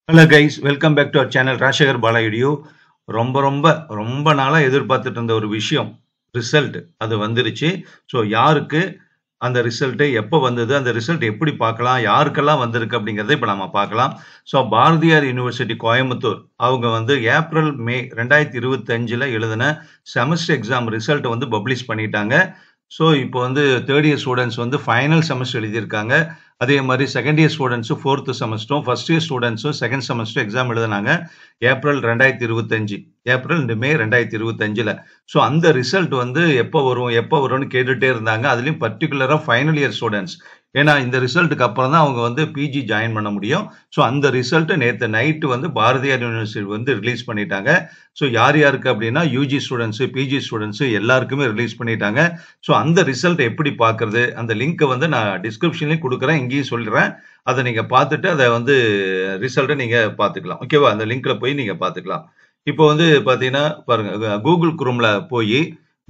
Hello guys, welcome back to our channel Rajasekar Bala video. ரொம்ப நாளாக எதிர்பார்த்துட்டு இருந்த ஒரு விஷயம், ரிசல்ட் அது வந்துருச்சு. ஸோ யாருக்கு அந்த ரிசல்ட்டு எப்போ வந்தது, அந்த ரிசல்ட் எப்படி பார்க்கலாம், யாருக்கெல்லாம் வந்திருக்கு அப்படிங்கிறத இப்போ நம்ம பார்க்கலாம். ஸோ பாரதியார் யூனிவர்சிட்டி கோயம்புத்தூர் அவங்க வந்து ஏப்ரல் மே 2025 எழுதின செமஸ்டர் எக்ஸாம் ரிசல்ட்டை வந்து பப்ளிஷ் பண்ணிட்டாங்க. ஸோ இப்போ வந்து தேர்ட் இயர் ஸ்டூடெண்ட்ஸ் வந்து ஃபைனல் செமஸ்டர் எழுதியிருக்காங்க. அதே மாதிரி செகண்ட் இயர் ஸ்டூடெண்ட்ஸும் ஃபோர்த்து செமஸ்டரும், ஃபர்ஸ்ட் இயர் ஸ்டூடெண்ட்ஸும் செகண்ட் செமஸ்டர் எக்ஸாம் எழுதினாங்க ஏப்ரல் 2025, ஏப்ரல் மே 2025. ஸோ அந்த ரிசல்ட் வந்து எப்போ வரும்னு கேட்டுகிட்டே இருந்தாங்க. அதுலேயும் பர்டிகுலராக ஃபைனல் இயர் ஸ்டூடெண்ட்ஸ், ஏன்னா இந்த ரிசல்ட்டுக்கு அப்புறம் தான் அவங்க வந்து பிஜி ஜாயின் பண்ண முடியும். ஸோ அந்த ரிசல்ட்டு நேற்று நைட்டு வந்து பாரதியார் யூனிவர்சிட்டி வந்து ரிலீஸ் பண்ணிட்டாங்க. ஸோ யாருக்கு அப்படின்னா யூஜி ஸ்டூடெண்ட்ஸு, பிஜி ஸ்டூடெண்ட்ஸு எல்லாருக்குமே ரிலீஸ் பண்ணிட்டாங்க. ஸோ அந்த ரிசல்ட் எப்படி பார்க்கறது, அந்த லிங்க்கை வந்து நான் டிஸ்கிரிப்ஷன்லேயும் கொடுக்குறேன், இங்கேயும் சொல்லிடுறேன். அதை நீங்கள் பார்த்துட்டு அதை வந்து ரிசல்ட்டை நீங்கள் பார்த்துக்கலாம். ஓகேவா? அந்த லிங்க்கில் போய் நீங்கள் பார்த்துக்கலாம். இப்போ வந்து பார்த்தீங்கன்னா பாருங்கள், கூகுள் குரோமில் போய்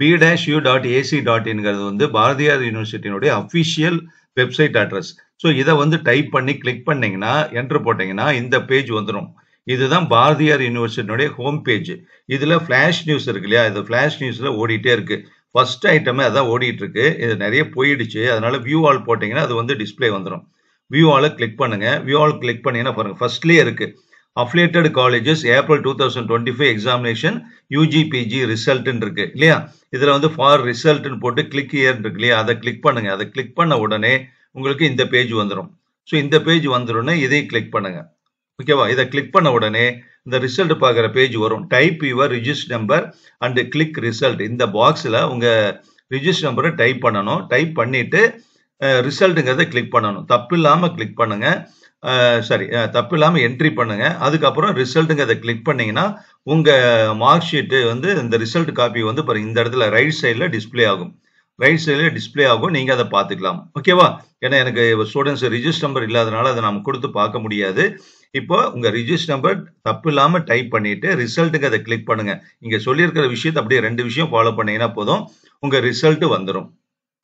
b-u.ac.in வந்து பாரதியார் யூனிவர்சிட்டியினுடைய அஃபிஷியல் வெப்சைட் அட்ரஸ். ஸோ இதை வந்து டைப் பண்ணி கிளிக் பண்ணீங்கன்னா, என்ட்ரு போட்டிங்கன்னா இந்த பேஜ் வந்துடும். இதுதான் பாரதியார் யூனிவர்சிட்டியினுடைய ஹோம் பேஜ். இதில் ஃப்ளாஷ் நியூஸ் இருக்கு இல்லையா, இது ஃப்ளாஷ் நியூஸில் ஓடிட்டே இருக்கு. ஃபர்ஸ்ட் ஐட்டமே அதான் ஓடிட்டு இருக்கு. இது நிறைய போயிடுச்சு, அதனால வியூ ஆல் போட்டிங்கன்னா அது வந்து டிஸ்பிளே வந்துடும். வியூ ஆலை கிளிக் பண்ணுங்க. வியூ ஆல் கிளிக் பண்ணீங்கன்னா பாருங்க, ஃபர்ஸ்ட்லேயே இருக்கு affiliated colleges April 2025 examination UG PG ரிசல்ட்னு இருக்கு இல்லையா. இதில் வந்து ஃபார் ரிசல்ட்னு போட்டு கிளிக் ஹியர் இருக்கு இல்லையா, அதை கிளிக் பண்ணுங்க. அதை கிளிக் பண்ண உடனே உங்களுக்கு இந்த பேஜ் வந்துடும். ஸோ இந்த பேஜ் வந்துடும்னா இதை கிளிக் பண்ணுங்க. ஓகேவா? இதை கிளிக் பண்ண உடனே இந்த ரிசல்ட் பார்க்குற பேஜ் வரும். Type your register number and click result. இந்த பாக்ஸில் உங்கள் ரிஜிஸ்டர் நம்பரை டைப் பண்ணணும். டைப் பண்ணிட்டு ரிசல்ட்டுங்கிறத கிளிக் பண்ணணும். தப்பு இல்லாமல் கிளிக் பண்ணுங்க. தப்பு இல்லாமல் என்ட்ரி பண்ணுங்க. அதுக்கப்புறம் ரிசல்ட்டுங்கிறத கிளிக் பண்ணீங்கன்னா உங்கள் மார்க் ஷீட்டு வந்து இந்த ரிசல்ட் காப்பி வந்து பாருங்க, இந்த இடத்துல ரைட் சைடில் டிஸ்பிளே ஆகும். நீங்கள் அதை பார்த்துக்கலாம். ஓகேவா? ஏன்னா எனக்கு ஸ்டூடெண்ட்ஸ் ரிஜிஸ்டர் நம்பர் இல்லாதனால அதை நம்ம கொடுத்து பார்க்க முடியாது. இப்போ உங்கள் ரிஜிஸ்டர் நம்பர் தப்பு இல்லாமல் டைப் பண்ணிட்டு ரிசல்ட்டுக்கு அதை கிளிக் பண்ணுங்க. இங்கே சொல்லியிருக்கிற விஷயத்தை அப்படியே 2 விஷயம் ஃபாலோ பண்ணீங்கன்னா போதும், உங்கள் ரிசல்ட் வந்துடும்.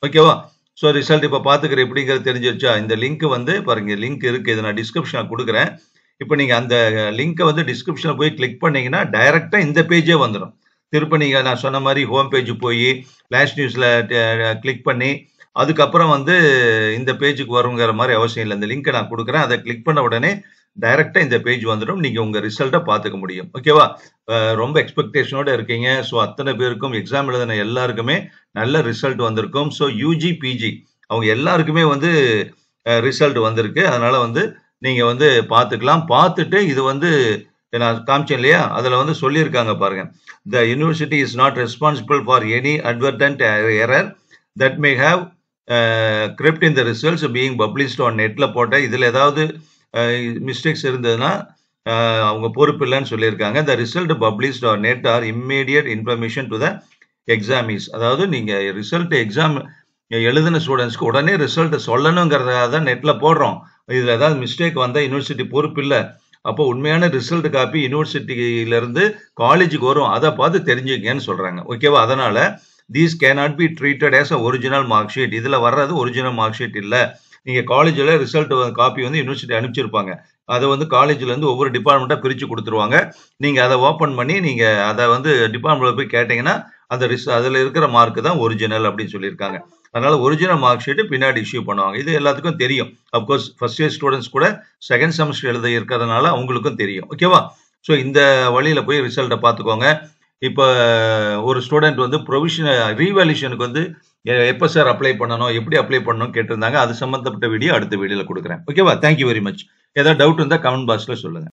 ஓகேவா? ஸோ ரிசல்ட் இப்போ பார்த்துக்கிற எப்படிங்கிறது தெரிஞ்சிருச்சா? இந்த லிங்க் வந்து பாருங்க, லிங்க் இருக்குது, இதை நான் டிஸ்கிரிப்ஷனில் கொடுக்குறேன். இப்போ நீங்கள் அந்த லிங்கை வந்து டிஸ்கிரிப்ஷனில் போய் கிளிக் பண்ணீங்கன்னா டைரெக்டாக இந்த பேஜே வந்துடும். திருப்ப நீங்கள் நான் சொன்ன மாதிரி ஹோம் பேஜ் போய் ஃப்ளாஷ் நியூஸில் கிளிக் பண்ணி அதுக்கப்புறம் வந்து இந்த பேஜுக்கு வருங்கிற மாதிரி அவசியம் இல்லை. இந்த லிங்கை நான் கொடுக்குறேன், அதை கிளிக் பண்ண உடனே டைரெக்டாக இந்த பேஜ் வந்துடும். நீங்கள் உங்கள் ரிசல்ட்டை பார்த்துக்க முடியும். ஓகேவா? ரொம்ப எக்ஸ்பெக்டேஷனோடு இருக்கீங்க. ஸோ அத்தனை பேருக்கும் எக்ஸாம் எழுதின எல்லாருக்குமே நல்ல ரிசல்ட் வந்திருக்கும். ஸோ யூஜி பிஜி அவங்க எல்லாருக்குமே வந்து ரிசல்ட் வந்திருக்கு. அதனால வந்து நீங்கள் வந்து பார்த்துக்கலாம். பார்த்துட்டு இது வந்து நான் காமிச்சேன் இல்லையா, அதில் வந்து சொல்லியிருக்காங்க பாருங்க, the university is not responsible for any inadvertent error that may have crept in the results being published on நெட்டில் போட்ட இதில் ஏதாவது மிஸ்டேக்ஸ் இருந்ததுன்னா அவங்க பொறுப்பு இல்லைன்னு சொல்லியிருக்காங்க. The result published are net are immediate information to the examinees. அதாவது நீங்கள் ரிசல்ட் எக்ஸாம் எழுதின ஸ்டூடெண்ட்ஸ்க்கு உடனே ரிசல்ட்டை சொல்லணுங்கிறதாக தான் நெட்டில் போடுறோம். இதில் ஏதாவது மிஸ்டேக் வந்தால் யூனிவர்சிட்டி பொறுப்பு இல்லை. அப்போ உண்மையான ரிசல்ட் காப்பி யூனிவர்சிட்டியிலேருந்து காலேஜுக்கு வரும், அதை பார்த்து தெரிஞ்சுக்கங்கன்னு சொல்கிறாங்க. ஓகேவா? அதனால் these cannot be treated as a original mark sheet. இதில் வர்றது ஒரிஜினல் மார்க் ஷீட் இல்லை. நீங்கள் காலேஜில் ரிசல்ட் காப்பி வந்து யூனிவர்சிட்டி அனுப்பிச்சிருப்பாங்க. அதை வந்து காலேஜ்லேருந்து ஒவ்வொரு டிபார்ட்மெண்ட்டாக பிரித்து கொடுத்துருவாங்க. நீங்கள் அதை ஓப்பன் பண்ணி நீங்கள் அதை வந்து டிபார்ட்மெண்ட்டில் போய் கேட்டிங்கன்னா அந்த அதில் இருக்கிற மார்க்கு தான் ஒரிஜினல் அப்படின்னு சொல்லியிருக்காங்க. அதனால் ஒரிஜினல் மார்க் ஷீட்டு பின்னாடி இஷ்யூ பண்ணுவாங்க. இது எல்லாத்துக்கும் தெரியும். அப்கோர்ஸ் ஃபர்ஸ்ட் இயர் ஸ்டூடெண்ட்ஸ் கூட செகண்ட் செமஸ்டர் எழுத இருக்கிறதுனால அவங்களுக்கும் தெரியும். ஓகேவா? ஸோ இந்த வழியில் போய் ரிசல்ட்டை பார்த்துக்கோங்க. இப்போ ஒரு ஸ்டூடெண்ட் வந்து ரீவேல்யூஷனுக்கு வந்து எப்போ சார் அப்ளை பண்ணணும், எப்படி அப்ளை பண்ணணும் கேட்டிருந்தாங்க. அது சம்மந்தப்பட்ட வீடியோ அடுத்த வீடியோவில் கொடுக்குறேன். ஓகேவா? Thank you very much. ஏதாவது டவுட் இருந்தால் கமெண்ட் பாக்ஸில் சொல்லுங்கள்.